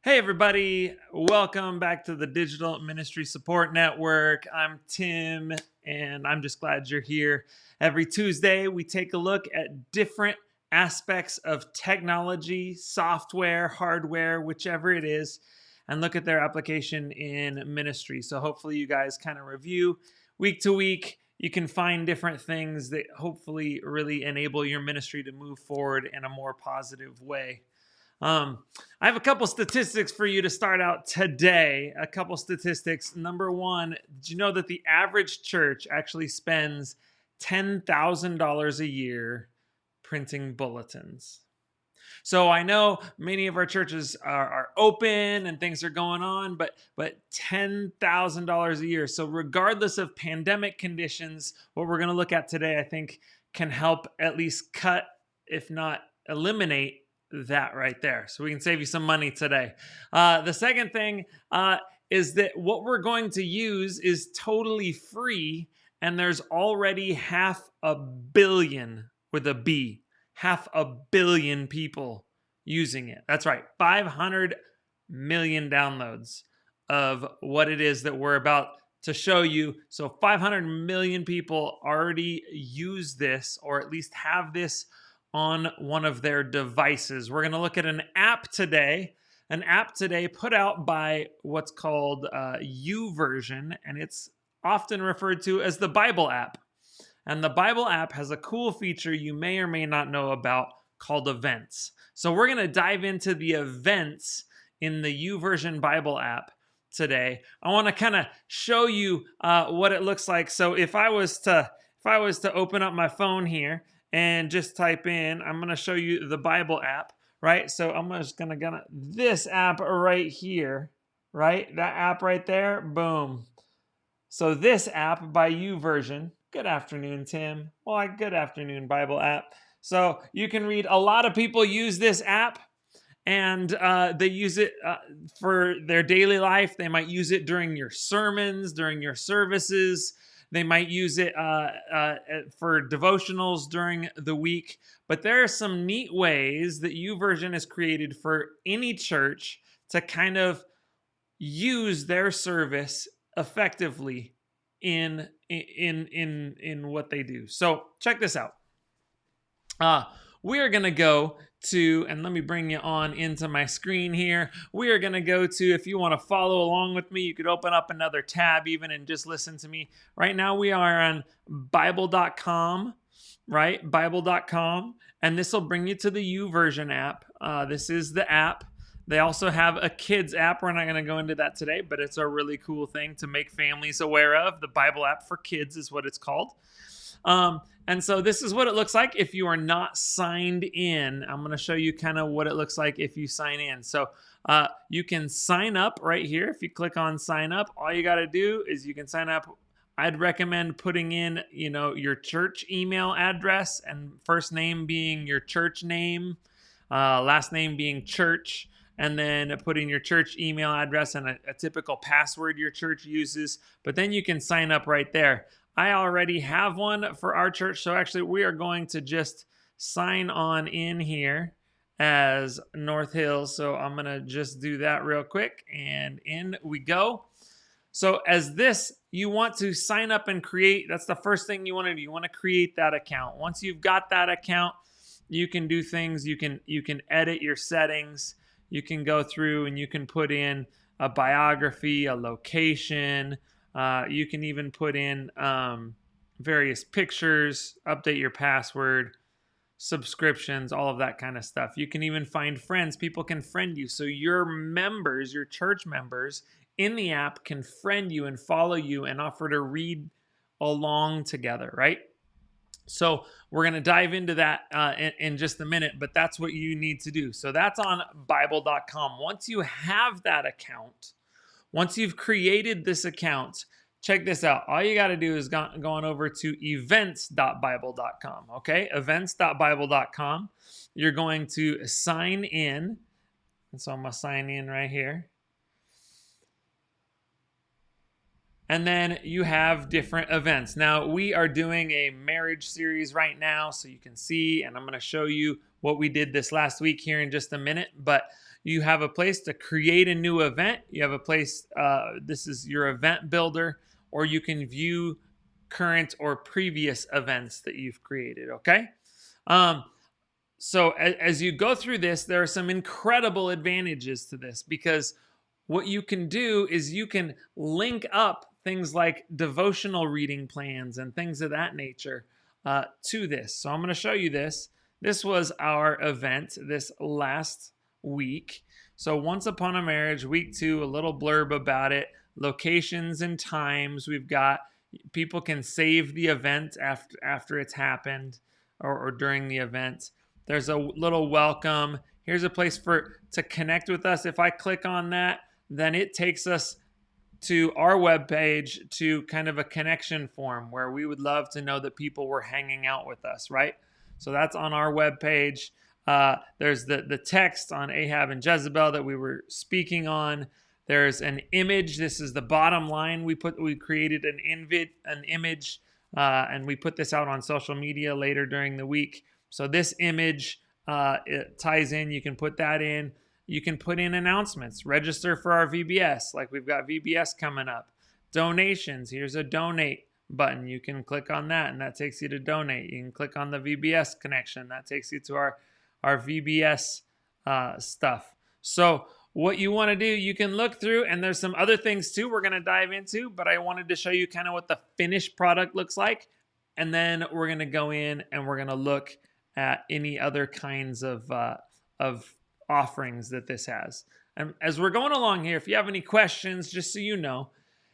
Hey, everybody. Welcome back to the Digital Ministry Support Network. I'm Tim, and I'm just glad you're here. Every Tuesday, we take a look at different aspects of technology, software, hardware, whichever it is, and look at their application in ministry. So hopefully you guys kind of review week to week. You can find different things that hopefully really enable your ministry to move forward in a more positive way. I have a couple statistics for you to start out today. A couple statistics. Number one, did you know that the average church actually spends $10,000 a year printing bulletins? So I know many of our churches are open and things are going on, but $10,000 a year. So regardless of pandemic conditions, what we're going to look at today, I think, can help at least cut, if not eliminate, that right there. So we can save you some money today. The second thing is that what we're going to use is totally free, and there's already 500 million with a B, 500 million people using it. That's right, 500 million downloads of what it is that we're about to show you. So 500 million people already use this, or at least have this on one of their devices. We're going to look at an app today put out by what's called YouVersion, and it's often referred to as the Bible app. And the Bible app has a cool feature you may or may not know about called events. So we're going to dive into the events in the YouVersion Bible app today. I want to kind of show you what it looks like. So if I was to open up my phone here and just type in, I'm going to show you the Bible app, right? So I'm just going to this app right here, right? That app right there, boom. So this app by YouVersion. Good afternoon, Tim. Well, good afternoon, Bible app. So you can read, a lot of people use this app, and they use it for their daily life. They might use it during your sermons, during your services. They might use it for devotionals during the week. But there are some neat ways that YouVersion has created for any church to kind of use their service effectively in what they do. So check this out. We are going to go to, and let me bring you on into my screen here. We are going to go to, if you want to follow along with me, you could open up another tab even and just listen to me. Right now we are on Bible.com, right? Bible.com. And this will bring you to the YouVersion app. This is the app. They also have a kids app. We're not going to go into that today, but it's a really cool thing to make families aware of. The Bible app for kids is what it's called. And so this is what it looks like if you are not signed in. I'm going to show you kind of what it looks like if you sign in. So you can sign up right here. If you click on sign up, all you got to do is you can sign up. I'd recommend putting in, your church email address, and first name being your church name, last name being church, and then put in your church email address and a typical password your church uses. But then you can sign up right there. I already have one for our church, so actually we are going to just sign on in here as North Hills. So I'm going to just do that real quick, and in we go. So as this, you want to sign up and create, that's the first thing you want to do. You want to create that account. Once you've got that account, you can do things. You can edit your settings. You can go through and you can put in a biography, a location. You can even put in various pictures, update your password, subscriptions, all of that kind of stuff. You can even find friends. People can friend you. So your members, your church members in the app can friend you and follow you and offer to read along together, right? So we're going to dive into that in just a minute, but that's what you need to do. So that's on Bible.com. Once you have that account, once you've created this account, check this out. All you got to do is go on over to events.bible.com, okay? Events.bible.com. You're going to sign in. And so I'm going to sign in right here. And then you have different events. Now, we are doing a marriage series right now, so you can see, and I'm going to show you what we did this last week here in just a minute. But You have a place to create a new event. You have a place, this is your event builder, or you can view current or previous events that you've created, okay? So as you go through this, there are some incredible advantages to this, because what you can do is you can link up things like devotional reading plans and things of that nature to this. So I'm going to show you this. This was our event this last week. So Once Upon a Marriage, week 2, a little blurb about it, locations and times. We've got people can save the event after it's happened, or during the event. There's a little welcome. Here's a place to connect with us. If I click on that, then it takes us to our webpage, to kind of a connection form where we would love to know that people were hanging out with us, right? So that's on our webpage. There's the text on Ahab and Jezebel that we were speaking on. There's an image. This is the bottom line. We created an image, and we put this out on social media later during the week. So this image, it ties in. You can put that in. You can put in announcements. Register for our VBS. Like we've got VBS coming up. Donations. Here's a donate button. You can click on that, and that takes you to donate. You can click on the VBS connection. That takes you to our VBS stuff. So what you want to do, you can look through, and there's some other things too we're going to dive into, but I wanted to show you kind of what the finished product looks like. And then we're going to go in and we're going to look at any other kinds of offerings that this has. And as we're going along here, if you have any questions, just so you know,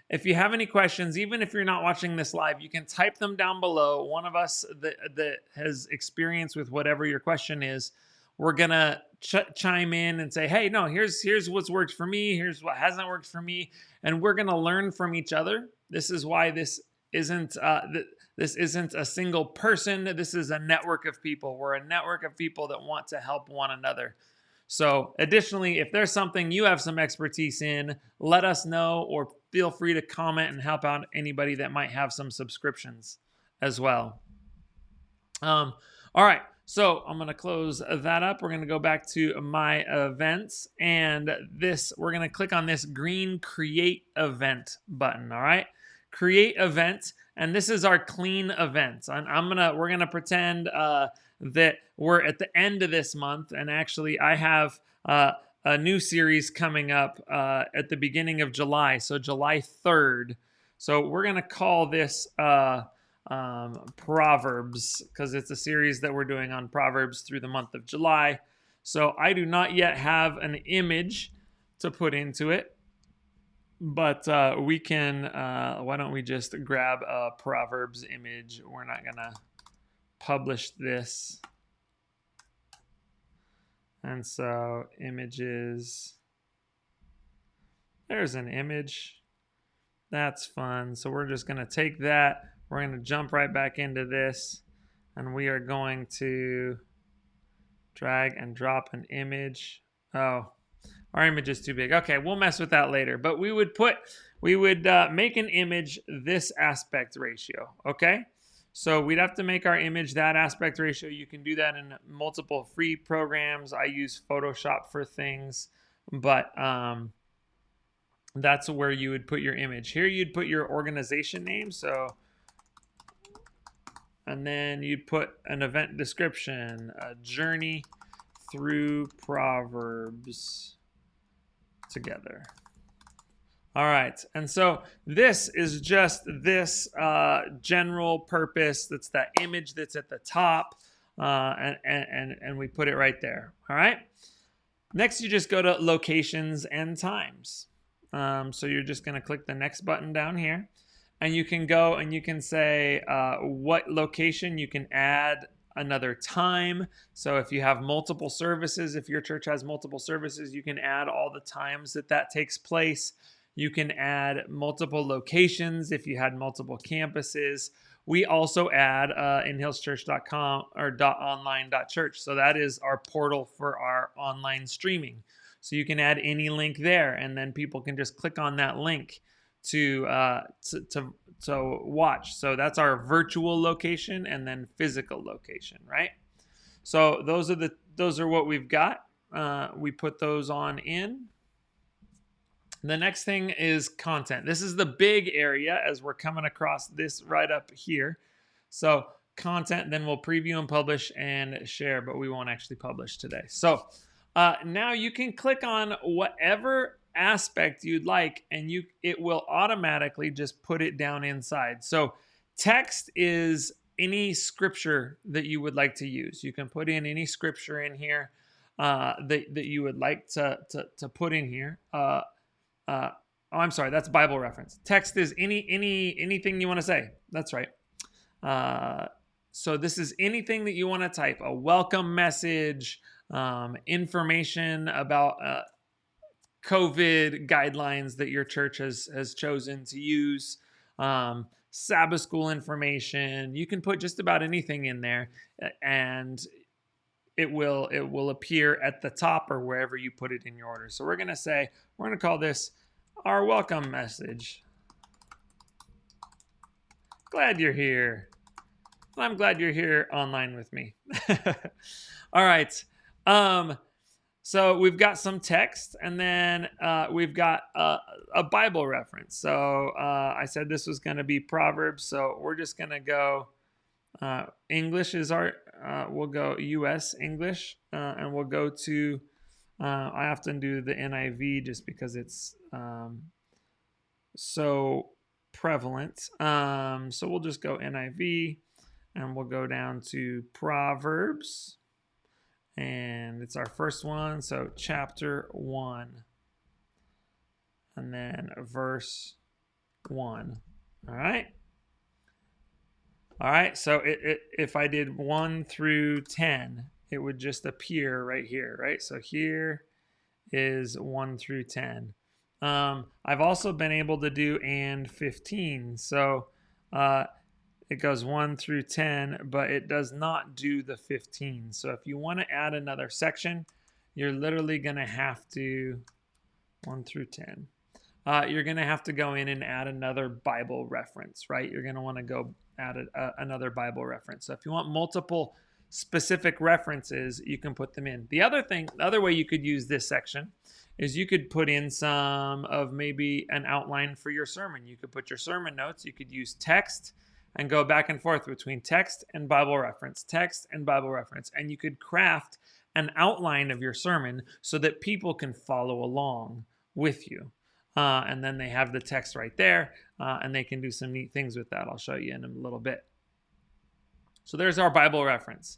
if you have any questions, even if you're not watching this live, you can type them down below. One of us that has experience with whatever your question is, we're going to chime in and say, hey, no, here's what's worked for me. Here's what hasn't worked for me. And we're going to learn from each other. This is why this isn't a single person. This is a network of people. We're a network of people that want to help one another. So additionally, if there's something you have some expertise in, let us know, or feel free to comment and help out anybody that might have some subscriptions as well. All right, so I'm going to close that up. We're going to go back to my events, and we're going to click on this green create event button. All right, create event, and this is our clean event. We're going to pretend that we're at the end of this month, and actually I have a new series coming up at the beginning of July, so July 3rd. So we're going to call this Proverbs, because it's a series that we're doing on Proverbs through the month of July. So I do not yet have an image to put into it, but we can, why don't we just grab a Proverbs image? We're not going to publish this. And so images, there's an image. That's fun. So we're just going to take that. We're going to jump right back into this, and we are going to drag and drop an image. Oh, our image is too big. Okay, we'll mess with that later. But we would make an image this aspect ratio, okay? So we'd have to make our image that aspect ratio. You can do that in multiple free programs. I use Photoshop for things, but that's where you would put your image. Here you'd put your organization name, and then you'd put an event description, a journey through Proverbs together. All right, and so this is just this general purpose. That's that image that's at the top, and we put it right there. All right. Next, you just go to locations and times. So you're just going to click the next button down here, and you can go and you can say what location. You can add another time. So if you have multiple services, if your church has multiple services, you can add all the times that takes place. You can add multiple locations if you had multiple campuses. We also add inhillschurch.com or .online.church. So that is our portal for our online streaming. So you can add any link there, and then people can just click on that link to watch. So that's our virtual location and then physical location, right? So those are what we've got. we put those on in. The next thing is content. This is the big area as we're coming across this right up here. So content, then we'll preview and publish and share, but we won't actually publish today. So now you can click on whatever aspect you'd like, and it will automatically just put it down inside. So text is any scripture that you would like to use. You can put in any scripture in here that you would like to put in here. Oh, I'm sorry, that's Bible reference. Text is anything you want to say. That's right. So this is anything that you want to type. A welcome message, information about COVID guidelines that your church has chosen to use, Sabbath school information. You can put just about anything in there, and it will appear at the top or wherever you put it in your order. So we're going to call this our welcome message. Glad you're here. I'm glad you're here online with me. All right. So we've got some text, and then we've got a Bible reference. So I said this was going to be Proverbs, so we're just going to go English is our, we'll go US English, and we'll go to, I often do the NIV just because it's so prevalent. So we'll just go NIV, and we'll go down to Proverbs, and it's our first one. So chapter 1, and then verse 1. All right. All right, so if I did 1 through 10, it would just appear right here, right? So here is 1 through 10. I've also been able to do and 15. So it goes 1 through 10, but it does not do the 15. So if you want to add another section, you're literally going to have to 1 through 10. You're going to have to go in and add another Bible reference, right? You're going to want to go add another Bible reference. So if you want multiple specific references, you can put them in. The other way you could use this section is you could put in some of maybe an outline for your sermon. You could put your sermon notes. You could use text and go back and forth between text and Bible reference, text and Bible reference. And you could craft an outline of your sermon so that people can follow along with you. And then they have the text right there, and they can do some neat things with that. I'll show you in a little bit. So there's our Bible reference.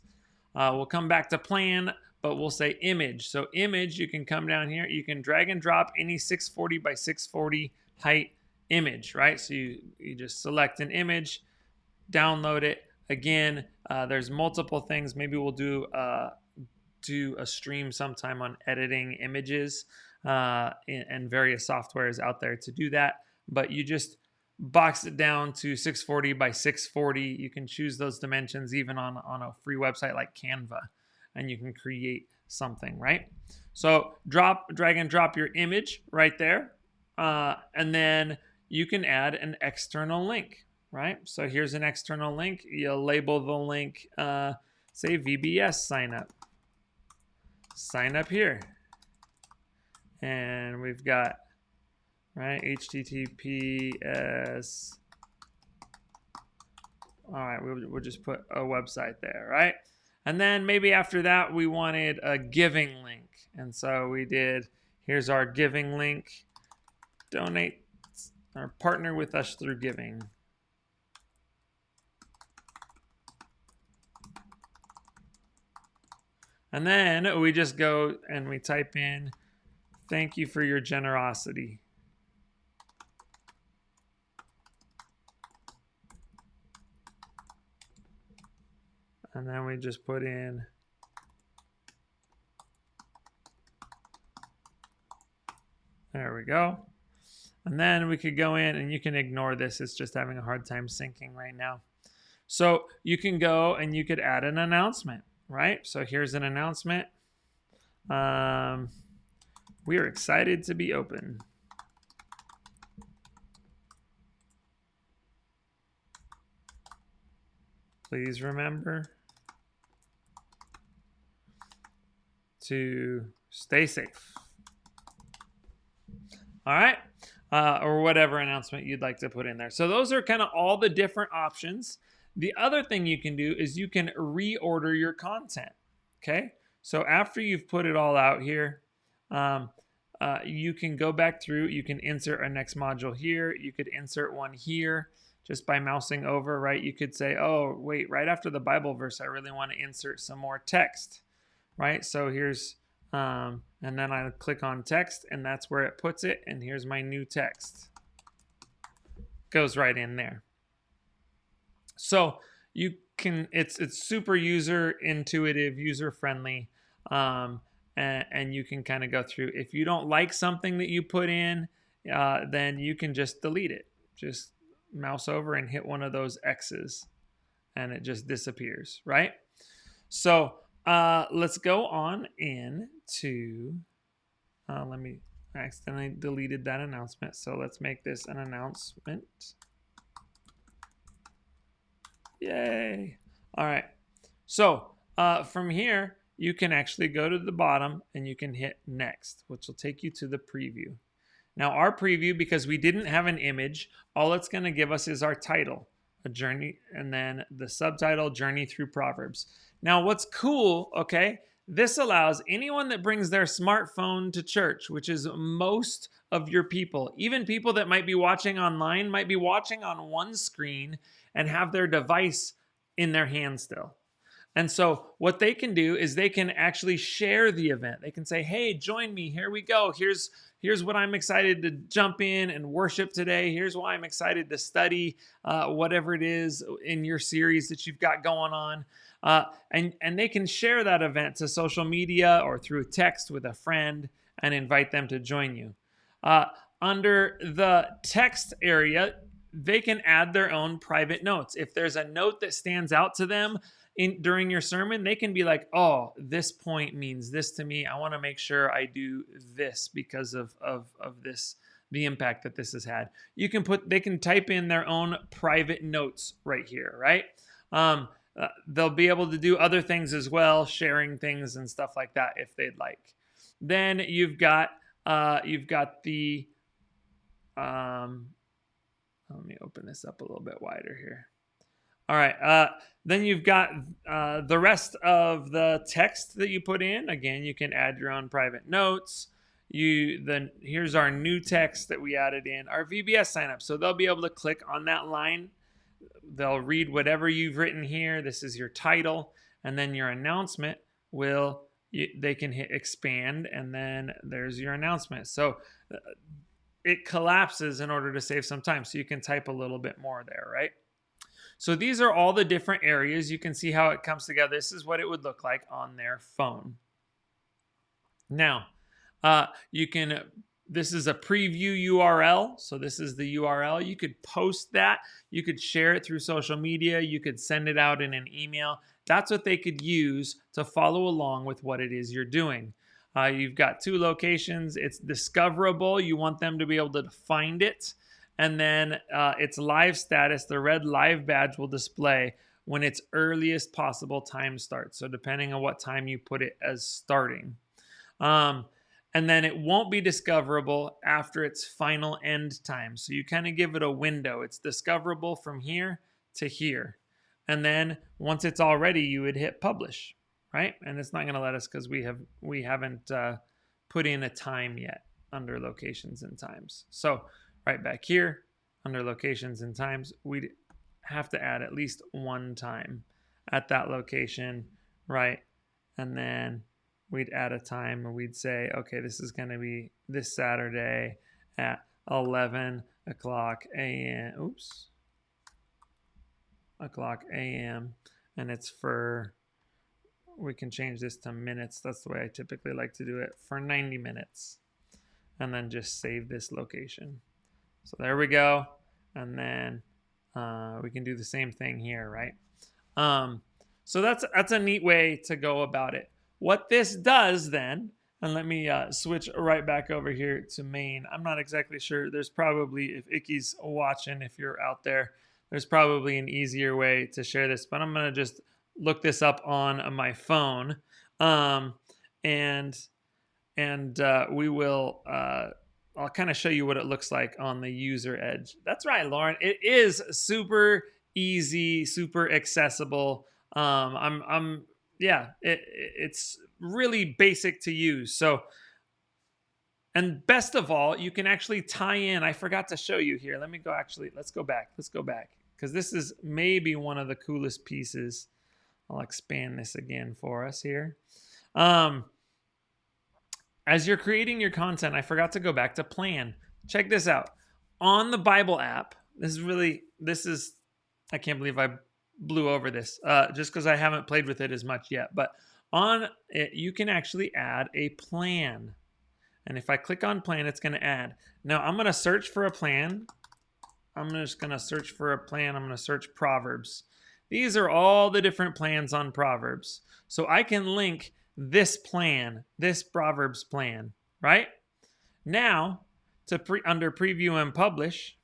We'll come back to plan, but we'll say image. So image, you can come down here. You can drag and drop any 640 by 640 height image, right? So you just select an image, download it. Again, there's multiple things. Maybe we'll do a stream sometime on editing images. And various softwares out there to do that, but you just box it down to 640 by 640. You can choose those dimensions even on a free website like Canva, and you can create something, right? So drag and drop your image right there, and then you can add an external link, right? So here's an external link. You'll label the link, say VBS sign up. Sign up here. And we've got, right, HTTPS. All right, we'll just put a website there, right? And then maybe after that, we wanted a giving link. And so we did, here's our giving link. Donate or partner with us through giving. And then we just go and we type in, thank you for your generosity. And then we just put in, there we go. And then we could go in, and you can ignore this. It's just having a hard time syncing right now. So you can go and you could add an announcement, right? So here's an announcement. We are excited to be open. Please remember to Stay safe. All right. Or whatever announcement you'd like to put in there. So those are kind of all the different options. The other thing you can do is you can reorder your content. Okay. So after you've put it all out here, you can go back through. You can insert a next module here. You could insert one here just by mousing over, right? You could say, oh, wait, right after the Bible verse, I really want to insert some more text, right? So here's, and then I click on text, and that's where it puts it. And here's my new text. Goes right in there. So you can, it's super user intuitive, user friendly, and you can kind of go through. If you don't like something that you put in, then you can just delete it. Just mouse over and hit one of those X's, and it just disappears, right? So let's go on into, I accidentally deleted that announcement. So let's make this an announcement. Yay. All right. So from here, you can actually go to the bottom and you can hit next, which will take you to the preview. Now our preview, because we didn't have an image, all it's going to give us is our title, a journey, and then the subtitle, Journey Through Proverbs. Now what's cool, okay, this allows anyone that brings their smartphone to church, which is most of your people, even people that might be watching online, might be watching on one screen and have their device in their hand still. And so what they can do is they can actually share the event. They can say, hey, join me. Here we go. Here's what I'm excited to jump in and worship today. Here's why I'm excited to study whatever it is in your series that you've got going on. And they can share that event to social media or through text with a friend and invite them to join you. Under the text area, they can add their own private notes. If there's a note that stands out to them during your sermon, they can be like, oh, this point means this to me. I want to make sure I do this because of this, the impact that this has had. They can type in their own private notes right here, right? They'll be able to do other things as well, sharing things and stuff like that if they'd like. Then you've got the, let me open this up a little bit wider here. All right, then you've got the rest of the text that you put in. Again, you can add your own private notes. Here's our new text that we added in, our VBS sign up. So they'll be able to click on that line. They'll read whatever you've written here. This is your title, and then your announcement they can hit expand, and then there's your announcement. So it collapses in order to save some time. So you can type a little bit more there, right? So these are all the different areas. You can see how it comes together. This is what it would look like on their phone. Now, this is a preview URL. So this is the URL. You could post that. You could share it through social media. You could send it out in an email. That's what they could use to follow along with what it is you're doing. You've got 2 locations. It's discoverable. You want them to be able to find it. And then its live status, the red live badge will display when its earliest possible time starts. So depending on what time you put it as starting. And then it won't be discoverable after its final end time. So you kind of give it a window. It's discoverable from here to here. And then once it's all ready, you would hit publish, right? And it's not going to let us because we haven't put in a time yet under locations and times. So right back here, under locations and times, we'd have to add at least one time at that location, right? And then we'd add a time and we'd say, okay, this is going to be this Saturday at 11 o'clock a.m. Oops. O'clock a.m. And it's we can change this to minutes. That's the way I typically like to do it, for 90 minutes. And then just save this location. So there we go. And then we can do the same thing here, right? So that's a neat way to go about it. What this does then, and let me switch right back over here to main. I'm not exactly sure. There's probably, if Icky's watching, if you're out there, there's probably an easier way to share this. But I'm going to just look this up on my phone. And and we will. I'll kind of show you what it looks like on the user edge. That's right, Lauren. It is super easy, super accessible. Yeah, it's really basic to use. So, and best of all, you can actually tie in. I forgot to show you here. Let me go. Actually, let's go back. Let's go back because this is maybe one of the coolest pieces. I'll expand this again for us here. As you're creating your content, I forgot to go back to plan. Check this out. On the Bible app, I can't believe I blew over this just because I haven't played with it as much yet. But on it, you can actually add a plan. And if I click on plan, it's going to add. Now, I'm going to search for a plan. I'm just going to search for a plan. I'm going to search Proverbs. These are all the different plans on Proverbs. So I can link this plan, this Proverbs plan, right? Now, under preview and publish,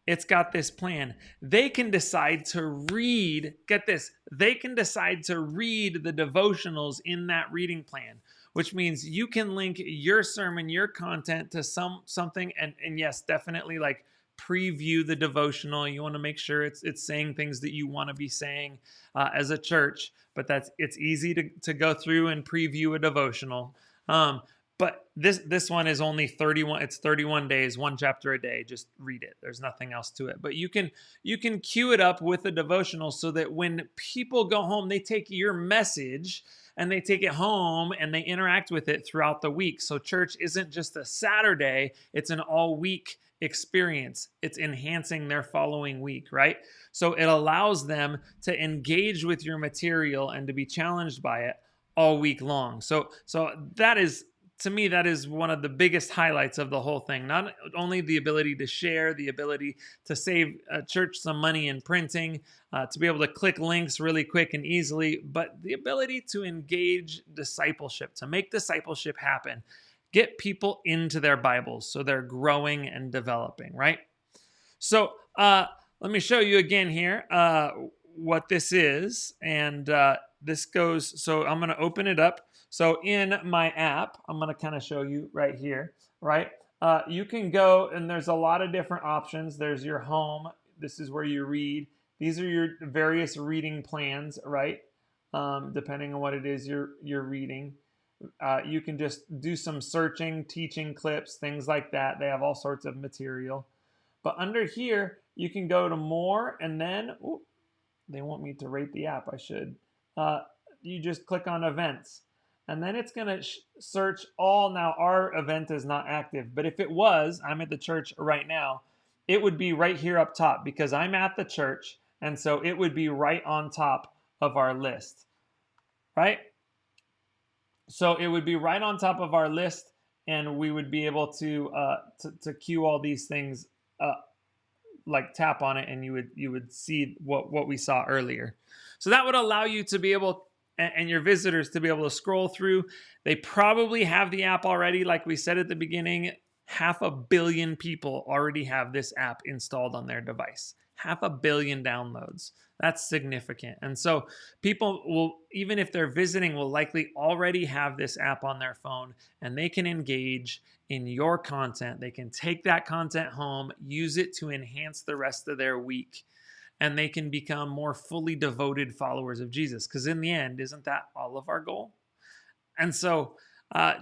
it's got this plan. They can decide to read, get this, they can decide to read the devotionals in that reading plan, which means you can link your sermon, your content to something, and yes, definitely like preview the devotional. You want to make sure it's saying things that you want to be saying as a church, but it's easy to go through and preview a devotional. But this one is only 31. It's 31 days, one chapter a day. Just read it. There's nothing else to it. But you can queue it up with a devotional so that when people go home, they take your message and they take it home and they interact with it throughout the week. So church isn't just a Saturday, it's an all week experience. It's enhancing their following week, right? So it allows them to engage with your material and to be challenged by it all week long. So that is, to me, that is one of the biggest highlights of the whole thing. Not only the ability to share, the ability to save church some money in printing, to be able to click links really quick and easily, but the ability to engage discipleship, to make discipleship happen. Get people into their Bibles so they're growing and developing, right? So let me show you again here what this is. And this goes, so I'm going to open it up. So in my app, I'm going to kind of show you right here, right? You can go and there's a lot of different options. There's your home. This is where you read. These are your various reading plans, right? Depending on what it is you're reading. You can just do some searching, teaching clips, things like that. They have all sorts of material. But under here, you can go to more and then, they want me to rate the app. I should. You just click on events. And then it's going to search all. Now, our event is not active. But if it was, I'm at the church right now, it would be right here up top because I'm at the church. And so it would be right on top of our list, right? So it would be right on top of our list, and we would be able to queue all these things like tap on it, and you would see what we saw earlier. So that would allow you to be able, and your visitors to be able to scroll through. They probably have the app already, like we said at the beginning. 500 million people already have this app installed on their device. 500 million downloads. That's significant. And so people will, even if they're visiting, will likely already have this app on their phone, and they can engage in your content. They can take that content home, use it to enhance the rest of their week, and they can become more fully devoted followers of Jesus. Because in the end, isn't that all of our goal? And so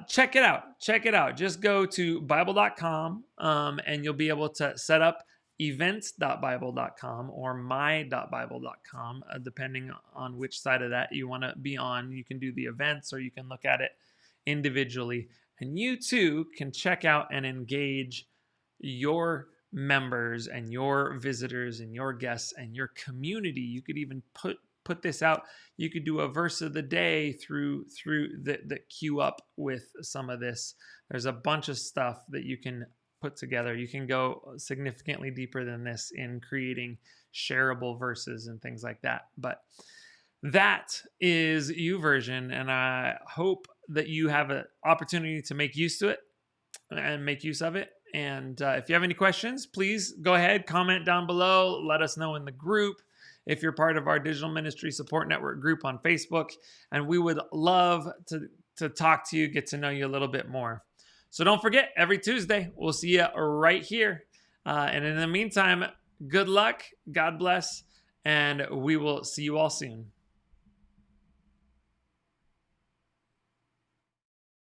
check it out. Check it out. Just go to Bible.com and you'll be able to set up events.bible.com or my.bible.com, depending on which side of that you want to be on. You can do the events or you can look at it individually. And you too can check out and engage your members and your visitors and your guests and your community. You could even put this out. You could do a verse of the day through the queue up with some of this. There's a bunch of stuff that you can put together. You can go significantly deeper than this in creating shareable verses and things like that. But that is YouVersion, and I hope that you have an opportunity to make use of it. And if you have any questions, please go ahead, comment down below. Let us know in the group if you're part of our Digital Ministry Support Network group on Facebook. And we would love to to talk to you, get to know you a little bit more. So don't forget, every Tuesday, we'll see you right here. And in the meantime, good luck, God bless, and we will see you all soon.